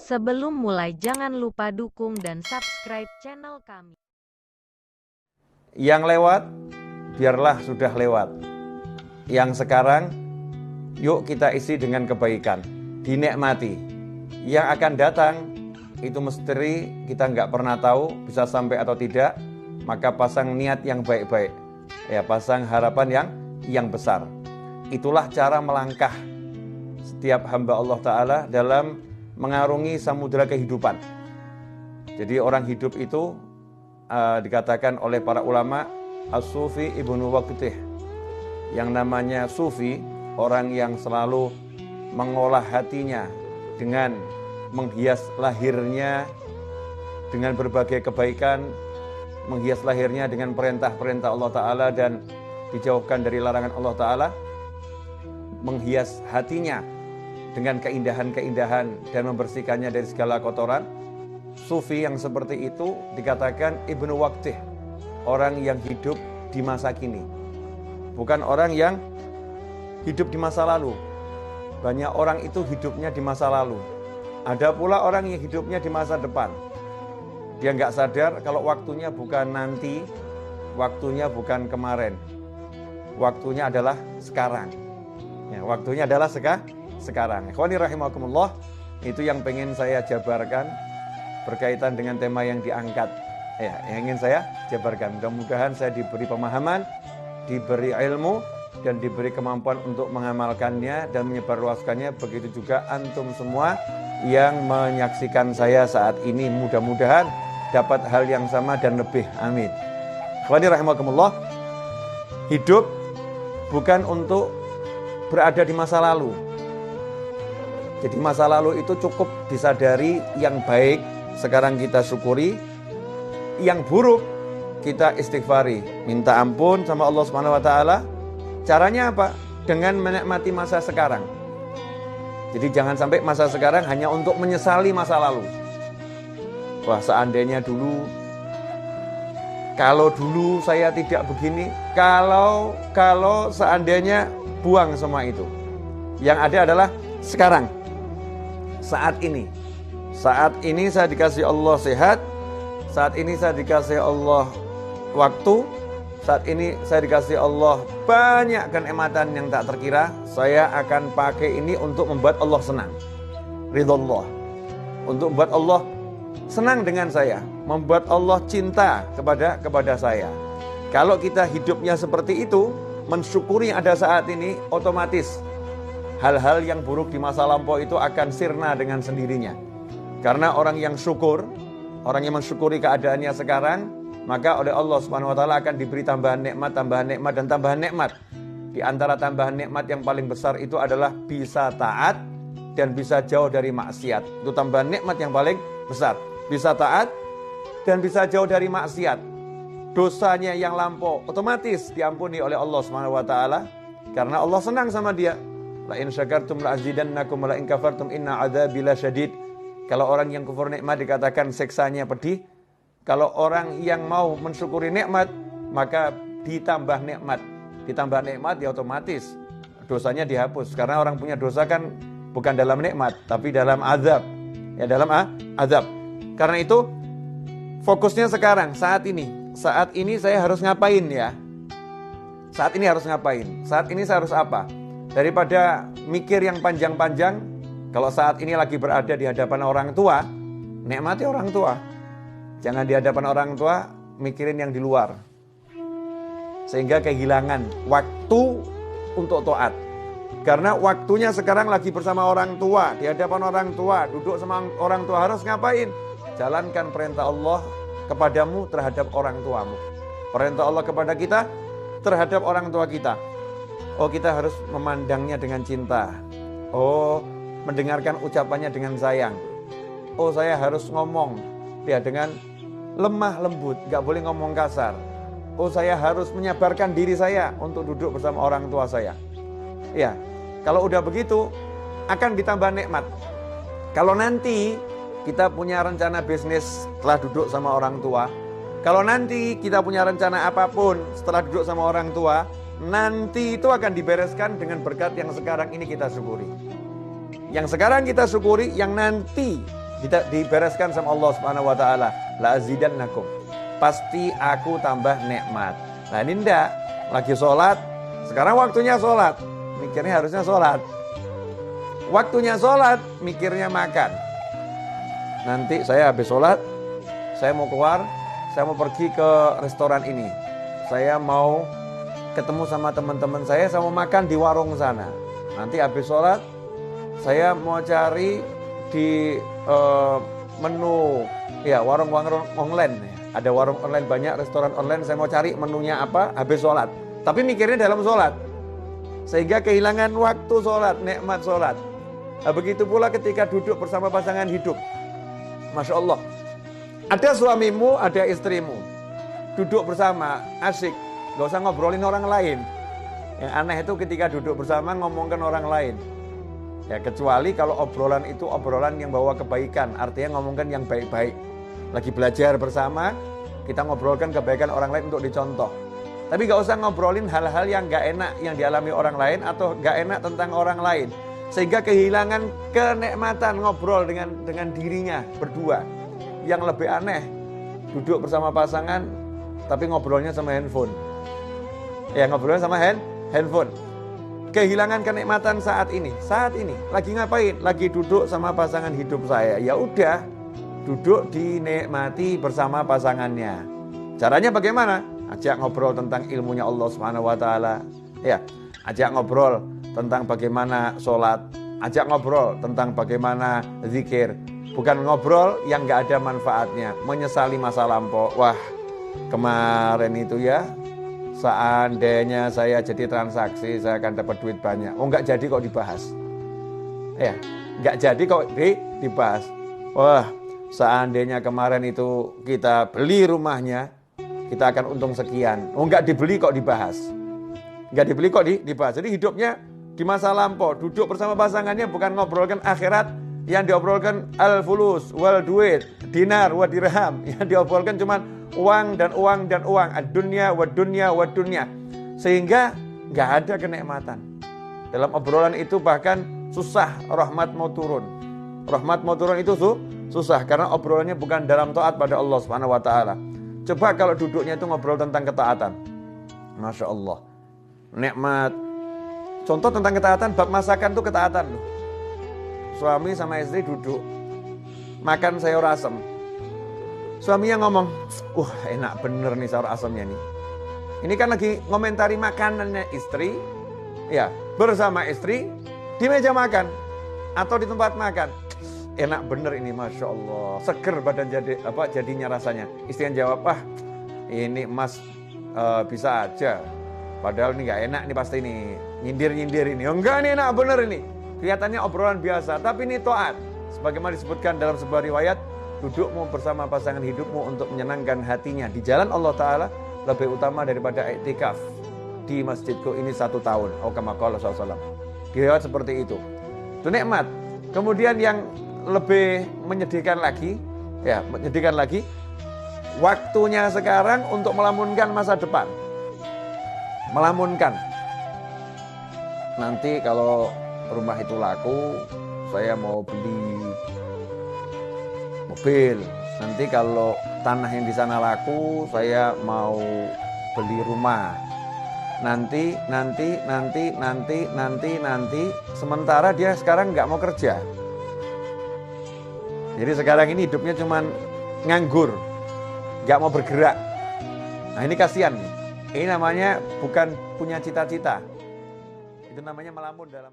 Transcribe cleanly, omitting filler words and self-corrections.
Sebelum mulai jangan lupa dukung dan subscribe channel kami. Yang lewat, biarlah sudah lewat. Yang sekarang, yuk kita isi dengan kebaikan, dinikmati. Yang akan datang, itu misteri, kita nggak pernah tahu bisa sampai atau tidak. Maka pasang niat yang baik-baik, ya, pasang harapan yang besar. Itulah cara melangkah setiap hamba Allah Ta'ala dalam mengarungi samudera kehidupan. Jadi orang hidup itu dikatakan oleh para ulama as-sufi ibnu waqtih. Yang namanya sufi, orang yang selalu mengolah hatinya dengan menghias lahirnya dengan berbagai kebaikan, menghias lahirnya dengan perintah-perintah Allah Ta'ala dan dijauhkan dari larangan Allah Ta'ala, menghias hatinya dengan keindahan-keindahan dan membersihkannya dari segala kotoran. Sufi yang seperti itu dikatakan ibnu waqtih, orang yang hidup di masa kini, bukan orang yang hidup di masa lalu. Banyak orang itu hidupnya di masa lalu. Ada pula orang yang hidupnya di masa depan. Dia nggak sadar kalau waktunya bukan nanti, waktunya bukan kemarin, waktunya adalah sekarang. Ya, waktunya adalah sekarang. Ikhwani rahimakumullah, itu yang pengen saya jabarkan berkaitan dengan tema yang diangkat. Ya, yang ingin saya jabarkan. Mudah-mudahan saya diberi pemahaman, diberi ilmu, dan diberi kemampuan untuk mengamalkannya dan menyebarluaskannya. Begitu juga antum semua yang menyaksikan saya saat ini, mudah-mudahan dapat hal yang sama dan lebih. Amin. Ikhwani rahimakumullah, hidup bukan untuk berada di masa lalu. Jadi masa lalu itu cukup disadari, yang baik sekarang kita syukuri, yang buruk kita istighfari, minta ampun sama Allah Subhanahu wa taala. Caranya apa? Dengan menikmati masa sekarang. Jadi jangan sampai masa sekarang hanya untuk menyesali masa lalu. Wah, seandainya dulu, kalau dulu saya tidak begini, kalau seandainya, buang semua itu. Yang ada adalah sekarang. Saat ini saya dikasih Allah sehat, saat ini saya dikasih Allah waktu, saat ini saya dikasih Allah banyak kenikmatan yang tak terkira. Saya akan pakai ini untuk membuat Allah senang, ridhollah, untuk membuat Allah senang dengan saya, membuat Allah cinta kepada saya. Kalau kita hidupnya seperti itu, mensyukuri yang ada saat ini, otomatis hal-hal yang buruk di masa lampau itu akan sirna dengan sendirinya. Karena orang yang syukur, orang yang mensyukuri keadaannya sekarang, maka oleh Allah Subhanahu wa taala akan diberi tambahan nikmat, dan tambahan nikmat. Di antara tambahan nikmat yang paling besar itu adalah bisa taat dan bisa jauh dari maksiat. Itu tambahan nikmat yang paling besar. Bisa taat dan bisa jauh dari maksiat. Dosanya yang lampau otomatis diampuni oleh Allah Subhanahu wa taala karena Allah senang sama dia. La in syakartum la azidannakum wa la in kafartum inna adzabi lasyadid. Kalau orang yang kufur nikmat dikatakan siksanya pedih. Kalau orang yang mau mensyukuri nikmat, maka ditambah nikmat. Ditambah nikmat ya otomatis dosanya dihapus. Karena orang punya dosa kan bukan dalam nikmat, tapi dalam azab. Ya, dalam azab. Karena itu fokusnya sekarang, saat ini. Saat ini saya harus ngapain ya? Saat ini harus ngapain? Saat ini saya harus apa? Daripada mikir yang panjang-panjang, kalau saat ini lagi berada di hadapan orang tua, nikmati orang tua. Jangan di hadapan orang tua mikirin yang di luar, sehingga kehilangan waktu untuk taat. Karena waktunya sekarang lagi bersama orang tua, di hadapan orang tua, duduk sama orang tua, harus ngapain? Jalankan perintah Allah kepadamu terhadap orang tuamu, perintah Allah kepada kita terhadap orang tua kita. Oh, kita harus memandangnya dengan cinta. Oh, mendengarkan ucapannya dengan sayang. Oh, saya harus ngomong ya dengan lemah lembut, gak boleh ngomong kasar. Oh, saya harus menyabarkan diri saya untuk duduk bersama orang tua saya. Ya, kalau udah begitu akan ditambah nikmat. Kalau nanti kita punya rencana bisnis setelah duduk sama orang tua, kalau nanti kita punya rencana apapun setelah duduk sama orang tua, nanti itu akan dibereskan dengan berkat yang sekarang ini kita syukuri. Yang sekarang kita syukuri, yang nanti dibereskan sama Allah Subhanahu wa taala, la azidannakum. Pasti aku tambah nikmat. Nah, ini ndak lagi sholat, sekarang waktunya sholat, mikirnya harusnya sholat. Waktunya sholat, mikirnya makan. Nanti saya habis sholat, saya mau keluar, saya mau pergi ke restoran ini. Saya mau ketemu sama teman-teman saya mau makan di warung sana. Nanti habis sholat, saya mau cari di menu, ya warung-warung online. Ada warung online banyak, restoran online, saya mau cari menunya apa, habis sholat. Tapi mikirnya dalam sholat. Sehingga kehilangan waktu sholat, nikmat sholat. Nah, begitu pula ketika duduk bersama pasangan hidup. Masya Allah. Ada suamimu, ada istrimu. Duduk bersama, asik. Gak usah ngobrolin orang lain. Yang aneh itu ketika duduk bersama ngomongkan orang lain. Ya, kecuali kalau obrolan itu obrolan yang bawa kebaikan. Artinya ngomongkan yang baik-baik. Lagi belajar bersama, kita ngobrolkan kebaikan orang lain untuk dicontoh. Tapi gak usah ngobrolin hal-hal yang gak enak yang dialami orang lain atau gak enak tentang orang lain. Sehingga kehilangan kenikmatan ngobrol dengan dirinya berdua. Yang lebih aneh, duduk bersama pasangan tapi ngobrolnya sama handphone. Ya, ngobrolnya sama handphone. Kehilangan kenikmatan saat ini. Saat ini lagi ngapain? Lagi duduk sama pasangan hidup saya. Ya udah, duduk dinikmati bersama pasangannya. Caranya bagaimana? Ajak ngobrol tentang ilmunya Allah Subhanahu wa taala. Ya, ajak ngobrol tentang bagaimana sholat, ajak ngobrol tentang bagaimana zikir. Bukan ngobrol yang gak ada manfaatnya, menyesali masa lampau. Wah, kemarin itu ya, seandainya saya jadi transaksi, saya akan dapat duit banyak. Oh, gak jadi kok dibahas. Ya, gak jadi kok dibahas. Wah, seandainya kemarin itu kita beli rumahnya, kita akan untung sekian. Oh, gak dibeli kok dibahas. Gak dibeli kok dibahas. Jadi hidupnya di masa lampau, duduk bersama pasangannya bukan ngobrolkan akhirat, yang diobrolkan al-fulus wal duit, dinar wa dirham, yang diobrolkan cuma uang dan uang dan uang, ad-dunya wa dunya wa dunya. Sehingga nggak ada kenikmatan. Dalam obrolan itu bahkan susah rahmat mau turun. Rahmat mau turun itu susah karena obrolannya bukan dalam taat pada Allah Subhanahu wa taala. Coba kalau duduknya itu ngobrol tentang ketaatan. Masya Allah. Nikmat. Contoh tentang ketaatan, bab masakan tuh ketaatan loh. Suami sama istri duduk makan sayur asem. Suaminya ngomong, enak bener nih sayur asemnya nih. Ini kan lagi ngomentari makanannya istri, ya bersama istri di meja makan atau di tempat makan. Enak bener ini, masya Allah, seger badan jadinya rasanya. Istri yang jawab, ini mas bisa aja. Padahal ini gak enak nih pasti nih. Nyindir-nyindir ini. Enggak, ini enak bener ini. Kelihatannya obrolan biasa, tapi ini taat. Sebagaimana disebutkan dalam sebuah riwayat, dudukmu bersama pasangan hidupmu untuk menyenangkan hatinya di jalan Allah Ta'ala lebih utama daripada iktikaf di masjidku ini 1 tahun. Kama qala sallallahu. Riwayat seperti itu. Itu nikmat. Kemudian yang lebih menyedihkan lagi, waktunya sekarang untuk melamunkan masa depan. Melamunkan. Nanti kalau rumah itu laku, saya mau beli mobil. Nanti kalau tanah yang di sana laku, saya mau beli rumah. Nanti. Sementara dia sekarang nggak mau kerja. Jadi sekarang ini hidupnya cuman nganggur, nggak mau bergerak. Nah, ini kasihan nih. Ini namanya bukan punya cita-cita. Itu namanya melamun dalam